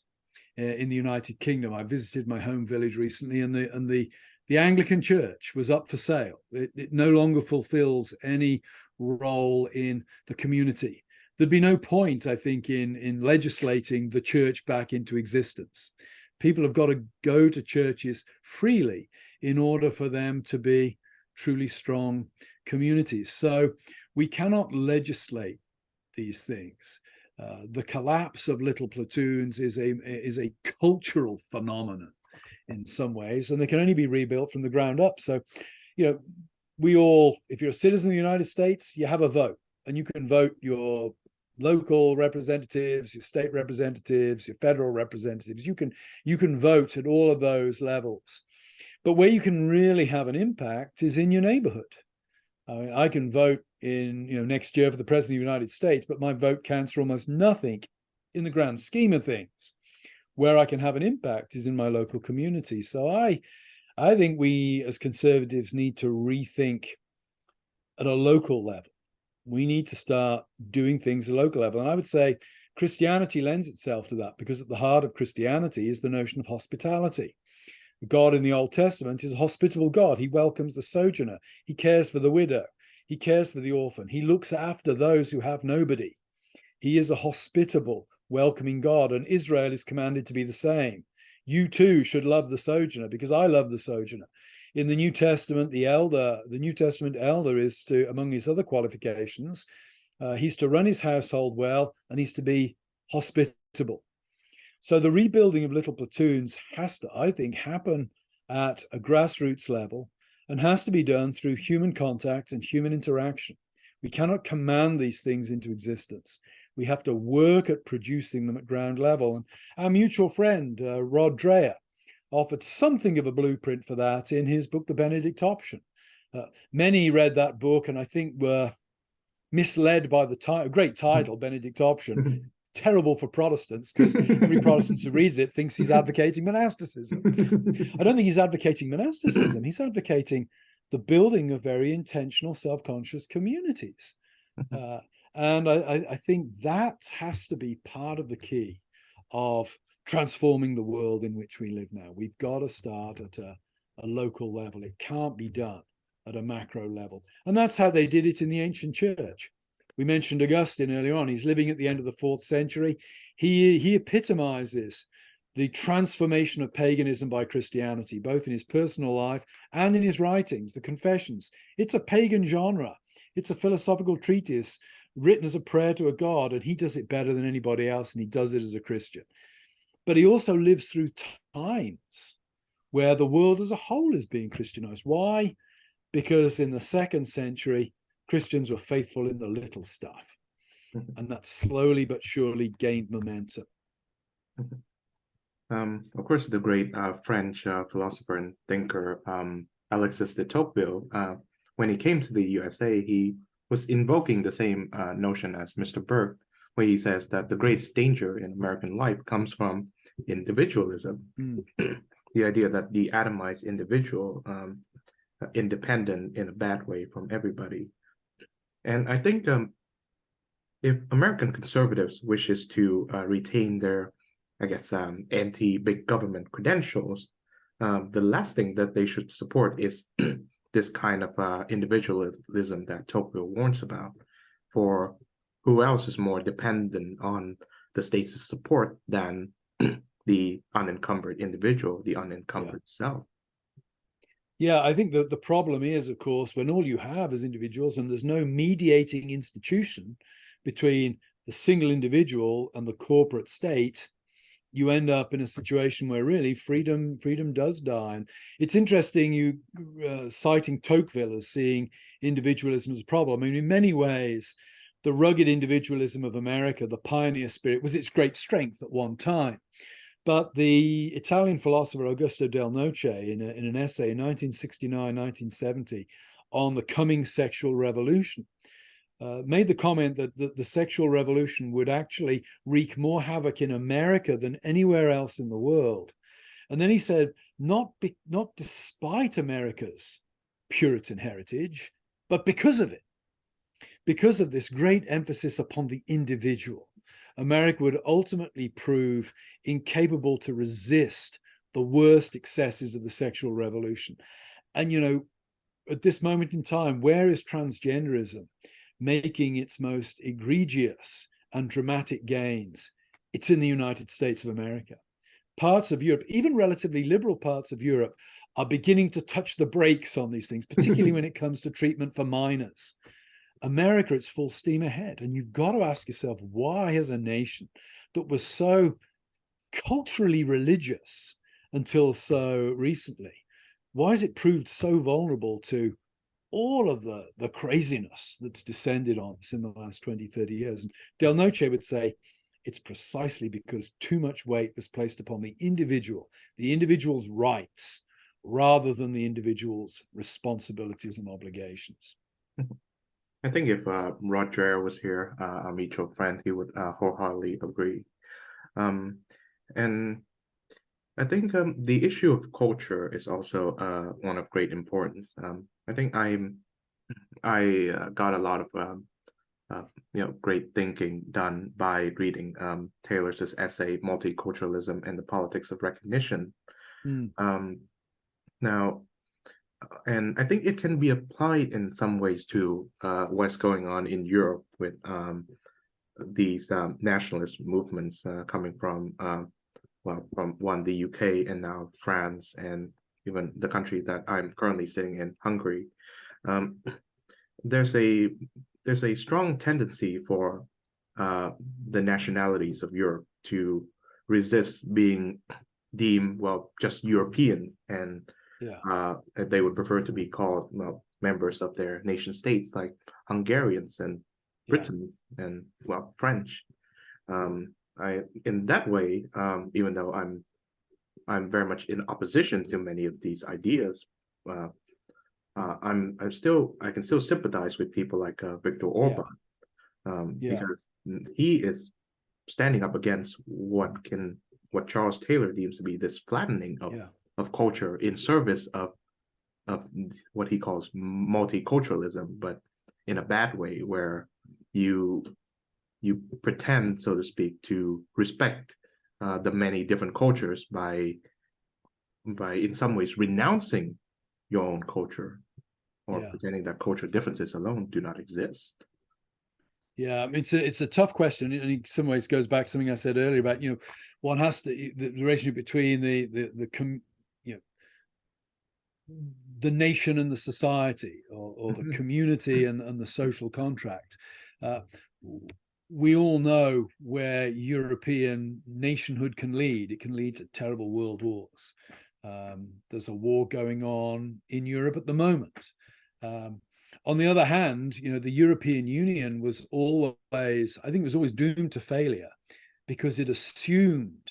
[SPEAKER 2] in the United Kingdom. I visited my home village recently, and the Anglican Church was up for sale. It no longer fulfills any role in the community. There'd be no point, I think, in legislating the church back into existence. People have got to go to churches freely in order for them to be truly strong communities. So we cannot legislate these things. The collapse of little platoons is a cultural phenomenon in some ways, and they can only be rebuilt from the ground up. So, we all, if you're a citizen of the United States, you have a vote, and you can vote your local representatives, your state representatives, your federal representatives. You can vote at all of those levels. But where you can really have an impact is in your neighborhood. I can vote in next year for the president of the United States, but my vote counts for almost nothing in the grand scheme of things. Where I can have an impact is in my local community. So I think we as conservatives need to rethink at a local level. We need to start doing things at a local level. And I would say Christianity lends itself to that, because at the heart of Christianity is the notion of hospitality. God in the Old Testament is a hospitable God. He welcomes the sojourner. He cares for the widow. He cares for the orphan. He looks after those who have nobody. He is a hospitable, welcoming God, and Israel is commanded to be the same. You too should love the sojourner, because I love the sojourner. In the New Testament, the New Testament elder is to, among his other qualifications, he's to run his household well, and he's to be hospitable. So the rebuilding of little platoons has to, I think, happen at a grassroots level, and has to be done through human contact and human interaction. We cannot command these things into existence. We have to work at producing them at ground level. And our mutual friend, Rod Dreher, offered something of a blueprint for that in his book, The Benedict Option. Many read that book and I think were misled by the title, great title, Benedict Option. Terrible for Protestants, because every Protestant who reads it thinks he's advocating monasticism. I don't think he's advocating monasticism. He's advocating the building of very intentional, self-conscious communities. And I think that has to be part of the key of transforming the world in which we live now. We've got to start at a local level. It can't be done at a macro level. And that's how they did it in the ancient church. We mentioned Augustine earlier on. He's living at the end of the 4th century. He epitomizes the transformation of paganism by Christianity, both in his personal life and in his writings, the Confessions. It's a pagan genre. It's a philosophical treatise written as a prayer to a God, and he does it better than anybody else, and he does it as a Christian. But he also lives through times where the world as a whole is being Christianized. Why? Because in the 2nd century, Christians were faithful in the little stuff. And that slowly but surely gained momentum.
[SPEAKER 1] Of course, the great French philosopher and thinker Alexis de Tocqueville, when he came to the USA, he was invoking the same notion as Mr. Burke, where he says that the greatest danger in American life comes from individualism. The idea that the atomized individual, independent in a bad way from everybody. And I think if American conservatives wishes to retain their, I guess, anti-big government credentials, the last thing that they should support is this kind of individualism that Tocqueville warns about. For who else is more dependent on the state's support than the unencumbered individual, the unencumbered self?
[SPEAKER 2] Yeah, I think that the problem is, of course, when all you have is individuals and there's no mediating institution between the single individual and the corporate state, you end up in a situation where really freedom does die. And it's interesting you citing Tocqueville as seeing individualism as a problem. I mean, in many ways, the rugged individualism of America, the pioneer spirit, was its great strength at one time. But the Italian philosopher Augusto Del Noce, in an essay in 1969, 1970, on the coming sexual revolution, made the comment that the sexual revolution would actually wreak more havoc in America than anywhere else in the world. And then he said, not despite America's Puritan heritage, but because of it, because of this great emphasis upon the individual. America would ultimately prove incapable to resist the worst excesses of the sexual revolution. And, you know, at this moment in time, where is transgenderism making its most egregious and dramatic gains? It's in the United States of America. Parts of Europe, even relatively liberal parts of Europe, are beginning to touch the brakes on these things, particularly when it comes to treatment for minors. America, it's full steam ahead. And you've got to ask yourself, why has a nation that was so culturally religious until so recently, why has it proved so vulnerable to all of the craziness that's descended on us in the last 20, 30 years? And Del Noce would say it's precisely because too much weight was placed upon the individual's rights, rather than the individual's responsibilities and obligations.
[SPEAKER 1] I think if Roger was here, our mutual friend, he would wholeheartedly agree. And I think the issue of culture is also one of great importance. I think I got a lot of great thinking done by reading Taylor's essay "Multiculturalism and the Politics of Recognition." Now, and I think it can be applied in some ways to what's going on in Europe with these nationalist movements coming from, from the UK and now France and even the country that I'm currently sitting in, Hungary. There's a strong tendency for the nationalities of Europe to resist being deemed, well, just European, and they would prefer to be called, well, members of their nation states, like Hungarians and Britons and, well, French. In that way, even though I'm very much in opposition to many of these ideas, I can still sympathize with people like Viktor Orban, because he is standing up against what Charles Taylor deems to be this flattening of culture in service of what he calls multiculturalism, but in a bad way, where you pretend, so to speak, to respect the many different cultures by in some ways renouncing your own culture, or pretending that cultural differences alone do not exist.
[SPEAKER 2] Yeah, I mean, it's a tough question, and in some ways goes back to something I said earlier about, one has to, the relationship between the the nation and the society, or the community and the social contract. Uh, we all know where European nationhood can lead. It can lead to terrible world wars. There's a war going on in Europe at the moment. On the other hand, the European Union was always, I think it was always doomed to failure because it assumed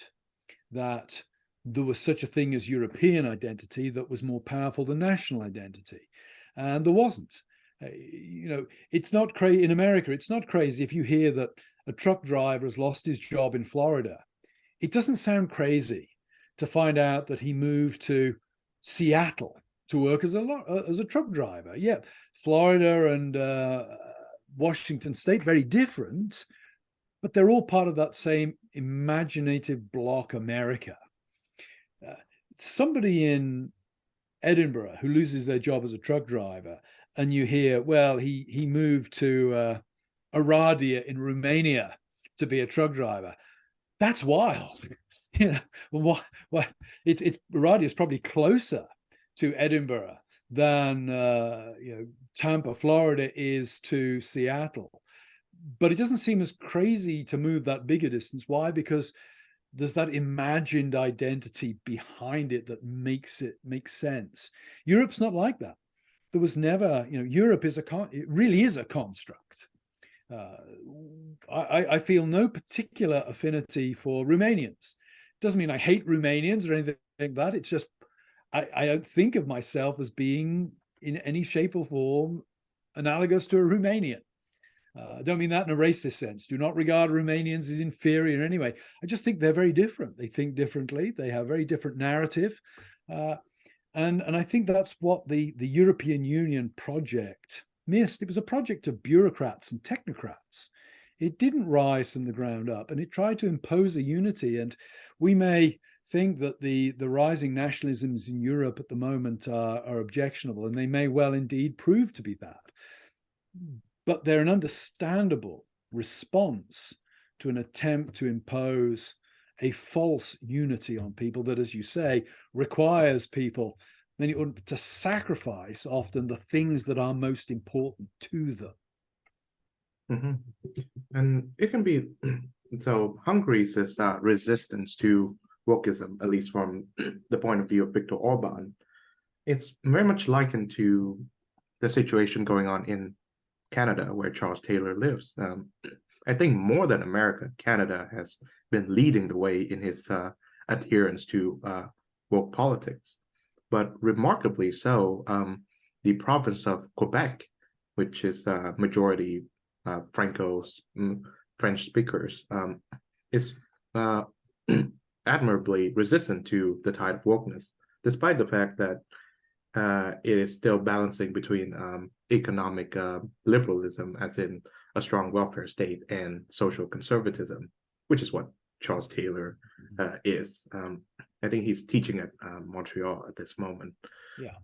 [SPEAKER 2] that there was such a thing as European identity that was more powerful than national identity. And there wasn't. It's not crazy in America. It's not crazy if you hear that a truck driver has lost his job in Florida. It doesn't sound crazy to find out that he moved to Seattle to work as a truck driver. Yeah, Florida and Washington State, very different, but they're all part of that same imaginative block America. Somebody in Edinburgh who loses their job as a truck driver, and you hear, well, he moved to Oradea in Romania to be a truck driver. That's wild. Oradea is probably closer to Edinburgh than Tampa, Florida is to Seattle. But it doesn't seem as crazy to move that bigger distance. Why? Because there's that imagined identity behind it that makes it make sense. Europe's not like that. There was never, Europe is it really is a construct. I feel no particular affinity for Romanians. Doesn't mean I hate Romanians or anything like that. It's just I don't think of myself as being in any shape or form analogous to a Romanian. I don't mean that in a racist sense. Do not regard Romanians as inferior in any way. I just think they're very different. They think differently. They have a very different narrative. And I think that's what the European Union project missed. It was a project of bureaucrats and technocrats. It didn't rise from the ground up, and it tried to impose a unity. And we may think that the rising nationalisms in Europe at the moment are objectionable, and they may well indeed prove to be that. But they're an understandable response to an attempt to impose a false unity on people that, as you say, requires people to sacrifice often the things that are most important to them.
[SPEAKER 1] Mm-hmm. And it can be, so Hungary's resistance to wokeism, at least from the point of view of Viktor Orban, it's very much likened to the situation going on in Canada, where Charles Taylor lives. I think more than America, Canada has been leading the way in his adherence to woke politics. But remarkably so, the province of Quebec, which is majority French speakers, is admirably resistant to the tide of wokeness, despite the fact that it is still balancing between economic liberalism, as in a strong welfare state, and social conservatism, which is what Charles Taylor is. I think he's teaching at Montreal at this moment.
[SPEAKER 2] Yeah.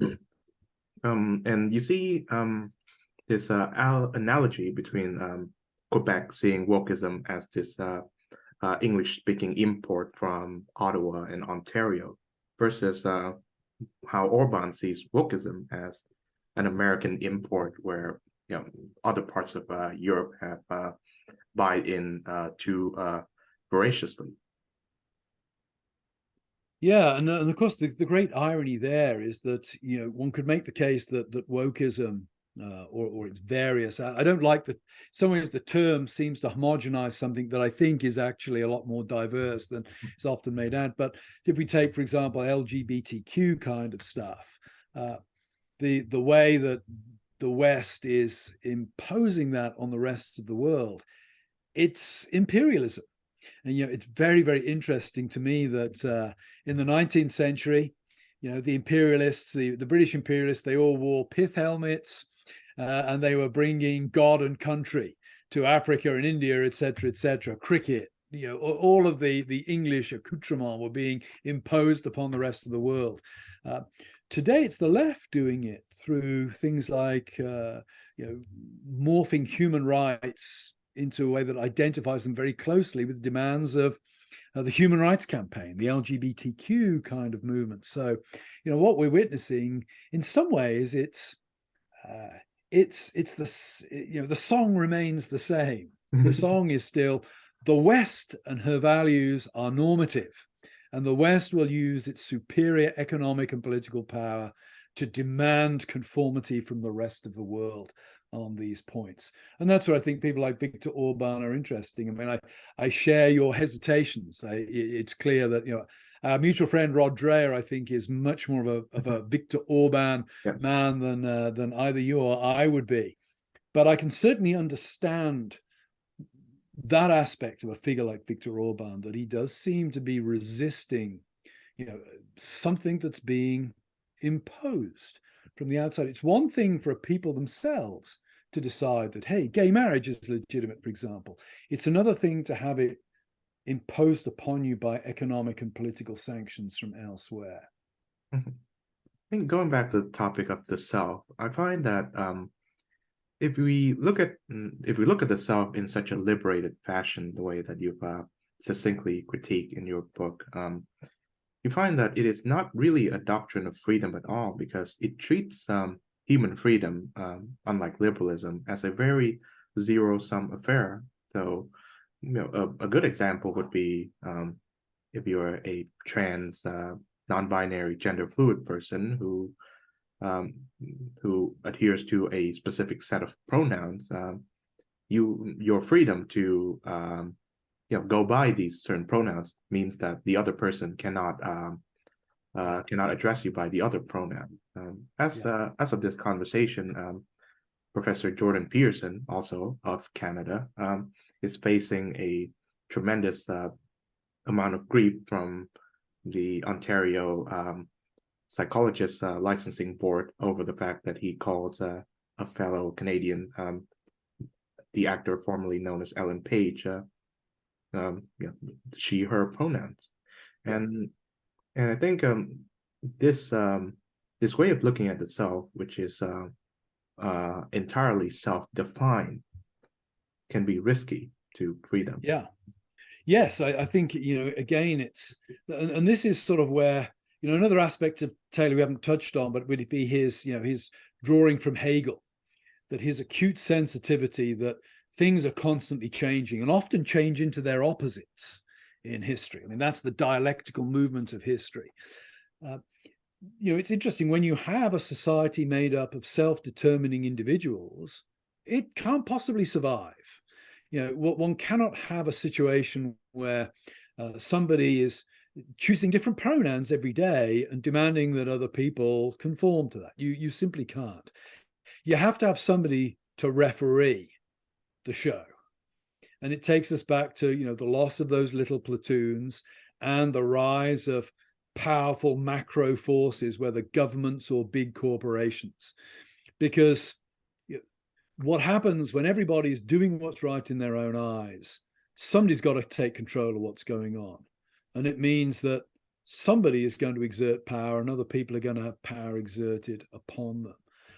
[SPEAKER 1] And you see this analogy between Quebec seeing wokeism as this English-speaking import from Ottawa and Ontario, versus how Orban sees wokeism as an American import, where other parts of Europe have bought in too voraciously.
[SPEAKER 2] Yeah, and of course the great irony there is that one could make the case that wokeism or its various. I don't like that. Some ways the term seems to homogenize something that I think is actually a lot more diverse than it's often made out. But if we take, for example, LGBTQ kind of stuff, the way that the West is imposing that on the rest of the world, it's imperialism. And it's very, very interesting to me that in the 19th century, the imperialists, the British imperialists, they all wore pith helmets, and they were bringing God and country to Africa and India, etc., etc. Cricket, all of the English accoutrements were being imposed upon the rest of the world. Today, it's the left doing it through things like morphing human rights into a way that identifies them very closely with demands of the human rights campaign, the LGBTQ kind of movement. So, what we're witnessing in some ways, it's the song remains the same. The song is still the West and her values are normative, and the West will use its superior economic and political power to demand conformity from the rest of the world on these points. And that's where I think people like Viktor Orban are interesting. I mean, I share your hesitations. It's clear that, our mutual friend Rod Dreher, I think, is much more of a Viktor Orban
[SPEAKER 1] Yes.
[SPEAKER 2] man than either you or I would be. But I can certainly understand that aspect of a figure like Viktor Orban, that he does seem to be resisting, something that's being imposed from the outside. It's one thing for people themselves to decide that, hey, gay marriage is legitimate, for example. It's another thing to have it imposed upon you by economic and political sanctions from elsewhere.
[SPEAKER 1] I think going back to the topic of the self, I find that if we look at the self in such a liberated fashion, the way that you've succinctly critiqued in your book, you find that it is not really a doctrine of freedom at all, because it treats human freedom, unlike liberalism, as a very zero-sum affair. So, a good example would be if you're a trans, non-binary, gender fluid person who adheres to a specific set of pronouns, your freedom to go by these certain pronouns means that the other person cannot address you by the other pronoun. As of this conversation, Professor Jordan Peterson, also of Canada, is facing a tremendous amount of grief from the Ontario psychologist licensing board over the fact that he calls a fellow Canadian, the actor formerly known as Ellen Page, she, her pronouns, and I think this way of looking at the self, which is entirely self-defined, can be risky to freedom.
[SPEAKER 2] Yeah. Yes, I think, again, it's, and this is sort of where, another aspect of Taylor we haven't touched on, but would it be his drawing from Hegel, that his acute sensitivity that things are constantly changing and often change into their opposites in history. I mean, that's the dialectical movement of history. It's interesting, when you have a society made up of self-determining individuals, it can't possibly survive. One cannot have a situation where somebody is choosing different pronouns every day and demanding that other people conform to that. You simply can't. You have to have somebody to referee the show. And it takes us back to, the loss of those little platoons and the rise of powerful macro forces, whether governments or big corporations. Because what happens when everybody is doing what's right in their own eyes, somebody's got to take control of what's going on. And it means that somebody is going to exert power and other people are going to have power exerted upon them.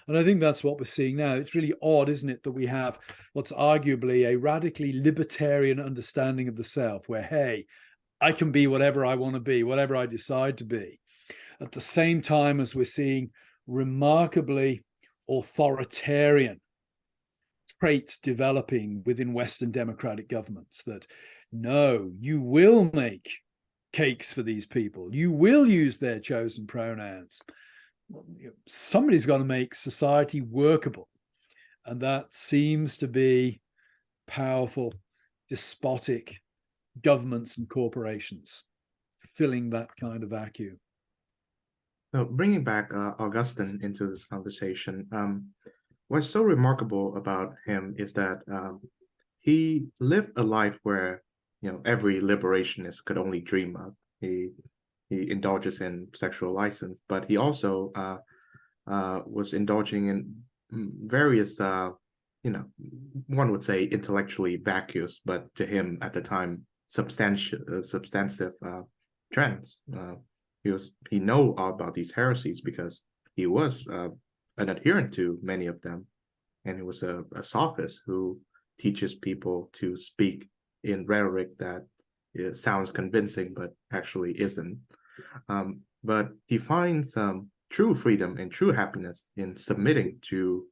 [SPEAKER 2] And I think that's what we're seeing now. It's really odd, isn't it, that we have what's arguably a radically libertarian understanding of the self, where, hey, I can be whatever I want to be, whatever I decide to be, at the same time as we're seeing remarkably authoritarian traits developing within Western democratic governments, that no, you will make cakes for these people, you will use their chosen pronouns. Somebody's got to make society workable, and that seems to be powerful, despotic governments and corporations filling that kind of vacuum.
[SPEAKER 1] So bringing back Augustine into this conversation, what's so remarkable about him is that he lived a life where every liberationist could only dream of. He indulges in sexual license, but he also was indulging in various, one would say intellectually vacuous, but to him at the time substantive trends. He know all about these heresies because he was an adherent to many of them, and he was a sophist who teaches people to speak in rhetoric that it sounds convincing, but actually isn't. But he finds true freedom and true happiness in submitting to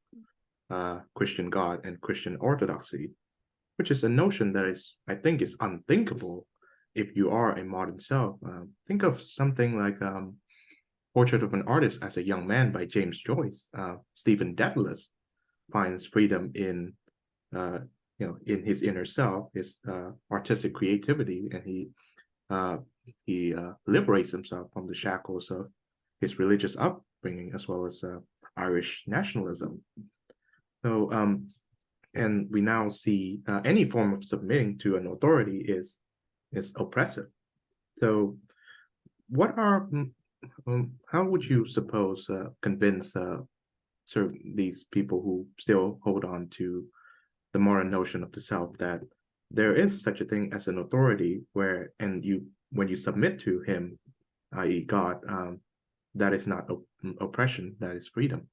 [SPEAKER 1] Christian God and Christian orthodoxy, which is a notion that is, I think, is unthinkable if you are a modern self. Think of something like Portrait of an Artist as a Young Man by James Joyce. Stephen Dedalus finds freedom in uh, in his inner self, his artistic creativity, and he liberates himself from the shackles of his religious upbringing as well as Irish nationalism. So, and we now see any form of submitting to an authority is oppressive. So, what are how would you suppose convince sort of these people who still hold on to the modern notion of the self that there is such a thing as an authority where, and you, when you submit to him, i.e. God, that is not oppression, that is freedom.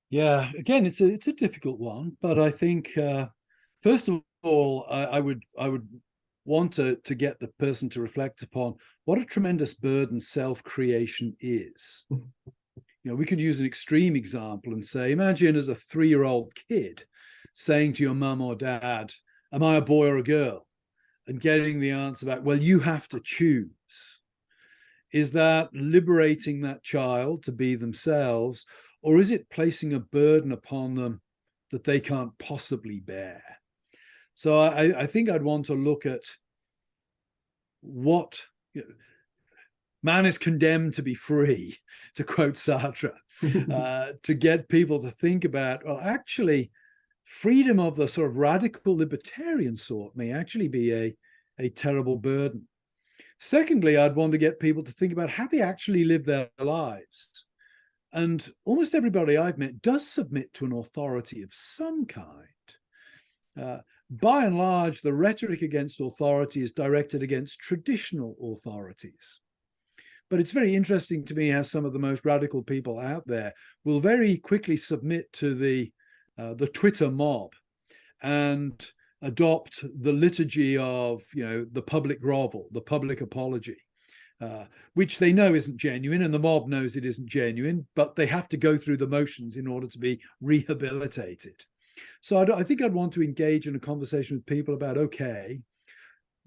[SPEAKER 2] Yeah, again, it's a difficult one, but I think first of all, I would want to get the person to reflect upon what a tremendous burden self-creation is. You know, we could use an extreme example and say, imagine as a 3-year-old kid saying to your mum or dad, "Am I a boy or a girl?" and getting the answer back, "Well, you have to choose." Is that liberating that child to be themselves, or is it placing a burden upon them that they can't possibly bear? So I think I'd want to look at what man is condemned to be free, to quote Sartre, to get people to think about, well, actually, freedom of the sort of radical libertarian sort may actually be a terrible burden. Secondly, I'd want to get people to think about how they actually live their lives. And almost everybody I've met does submit to an authority of some kind. By and large, the rhetoric against authority is directed against traditional authorities. But it's very interesting to me how some of the most radical people out there will very quickly submit to the Twitter mob and adopt the liturgy of, you know, the public grovel, the public apology, which they know isn't genuine, and the mob knows it isn't genuine, but they have to go through the motions in order to be rehabilitated. So I think I'd want to engage in a conversation with people about, okay,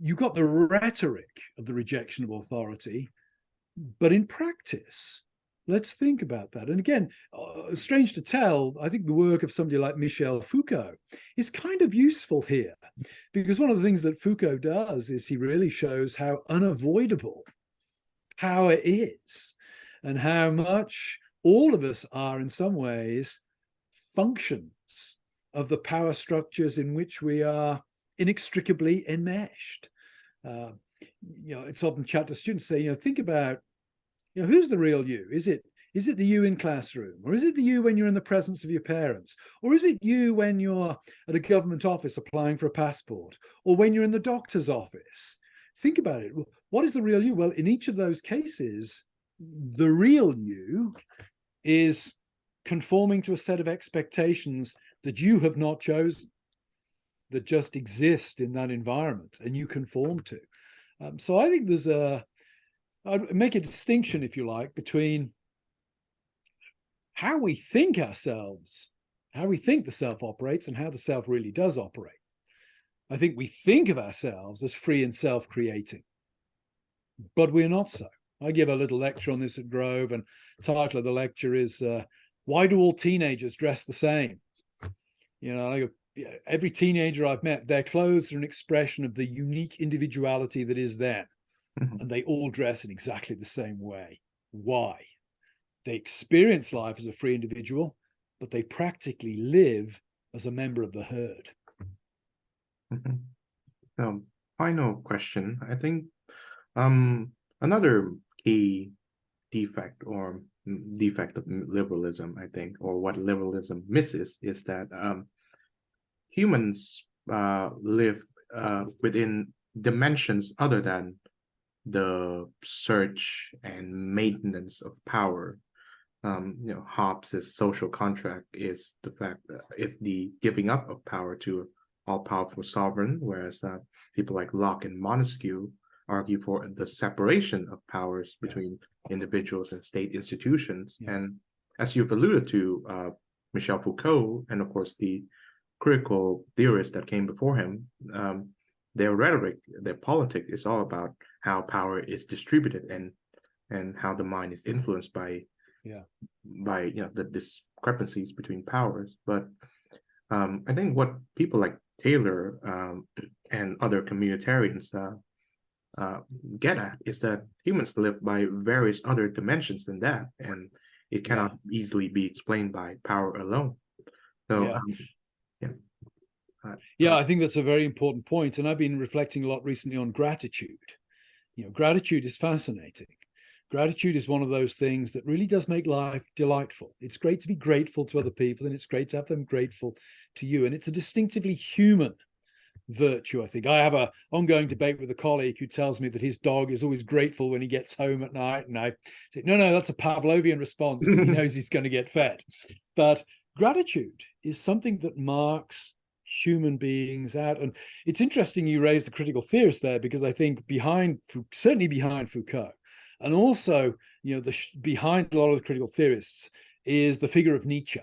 [SPEAKER 2] you got the rhetoric of the rejection of authority, but in practice, let's think about that. And again, strange to tell, I think the work of somebody like Michel Foucault is kind of useful here, because one of the things that Foucault does is he really shows how unavoidable power is and how much all of us are in some ways functions of the power structures in which we are inextricably enmeshed. It's often chat to students say, think about, who's the real you? Is it the you in classroom, or is it the you when you're in the presence of your parents, or is it you when you're at a government office applying for a passport, or when you're in the doctor's office? Think about it. What is the real you? Well, in each of those cases, the real you is conforming to a set of expectations that you have not chosen, that just exist in that environment and you conform to. So I think I'd make a distinction, if you like, between how we think ourselves, how we think the self operates, and how the self really does operate. I think we think of ourselves as free and self-creating, but we're not so. I give a little lecture on this at Grove, and the title of the lecture is "Why Do All Teenagers Dress the Same?" Every teenager I've met, their clothes are an expression of the unique individuality that is them.
[SPEAKER 1] Mm-hmm.
[SPEAKER 2] And they all dress in exactly the same way. Why? They experience life as a free individual, but they practically live as a member of the herd.
[SPEAKER 1] Mm-hmm. So, final question. I think another key defect of liberalism, I think, or what liberalism misses, is that humans live within dimensions other than the search and maintenance of power. Hobbes' social contract is the fact that it's the giving up of power to all-powerful sovereign, whereas people like Locke and Montesquieu argue for the separation of powers between individuals and state institutions. And as you've alluded to, Michel Foucault, and of course the critical theorists that came before him, their rhetoric, their politic is all about how power is distributed and how the mind is influenced by the discrepancies between powers. But I think what people like Taylor and other communitarians get at is that humans live by various other dimensions than that, and it cannot easily be explained by power alone. So
[SPEAKER 2] I think that's a very important point, and I've been reflecting a lot recently on gratitude. Gratitude is fascinating. Gratitude is one of those things that really does make life delightful. It's great to be grateful to other people, and it's great to have them grateful to you. And it's a distinctively human virtue, I think. I have an ongoing debate with a colleague who tells me that his dog is always grateful when he gets home at night. And I say, no, that's a Pavlovian response because he knows he's going to get fed. But gratitude is something that marks human beings out. And it's interesting you raised the critical theorist there, because I think certainly behind Foucault, and also, behind a lot of the critical theorists is the figure of Nietzsche.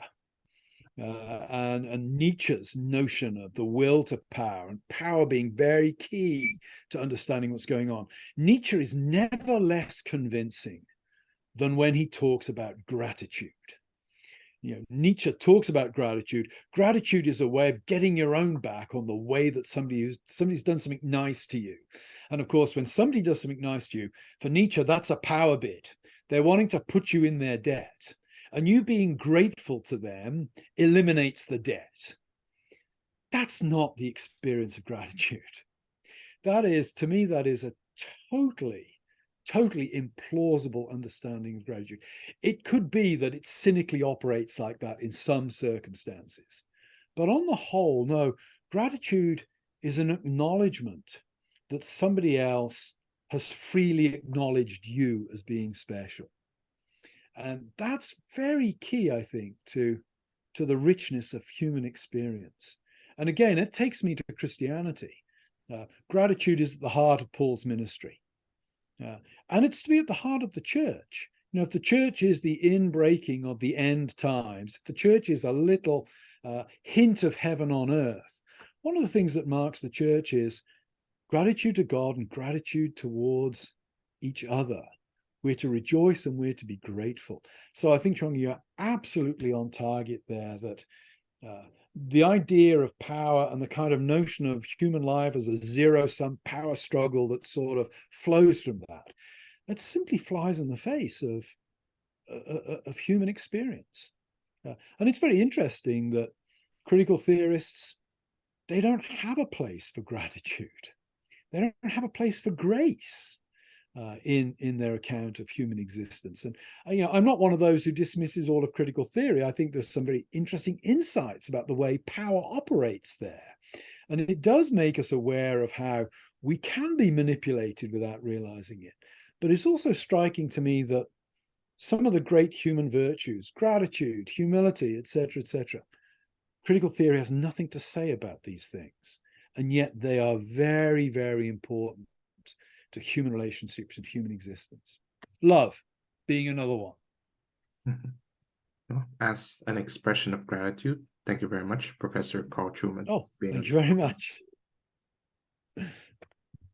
[SPEAKER 2] And Nietzsche's notion of the will to power, and power being very key to understanding what's going on. Nietzsche is never less convincing than when he talks about gratitude. Nietzsche talks about gratitude. Gratitude is a way of getting your own back on the way that somebody's done something nice to you. And of course, when somebody does something nice to you, for Nietzsche, that's a power bid. They're wanting to put you in their debt. And you being grateful to them eliminates the debt. That's not the experience of gratitude. To me, that is a totally implausible understanding of gratitude. It could be that it cynically operates like that in some circumstances. But on the whole, no, gratitude is an acknowledgement that somebody else has freely acknowledged you as being special. And that's very key, I think, to the richness of human experience. And again, it takes me to Christianity. Gratitude is at the heart of Paul's ministry. And it's to be at the heart of the church. If the church is the inbreaking of the end times, if the church is a little hint of heaven on earth, one of the things that marks the church is gratitude to God and gratitude towards each other. We're to rejoice and we're to be grateful. So I think, Chung, you're absolutely on target there, that the idea of power and the kind of notion of human life as a zero-sum power struggle that sort of flows from that simply flies in the face of human experience. And it's very interesting that critical theorists, they don't have a place for gratitude. They don't have a place for grace in their account of human existence. And I'm not one of those who dismisses all of critical theory. I think there's some very interesting insights about the way power operates there. And it does make us aware of how we can be manipulated without realizing it. But it's also striking to me that some of the great human virtues, gratitude, humility, etc., critical theory has nothing to say about these things. And yet they are very, very important to human relationships and human existence. Love being another one.
[SPEAKER 1] As an expression of gratitude, thank you very much, Professor Carl Trueman.
[SPEAKER 2] Oh, thank you very much.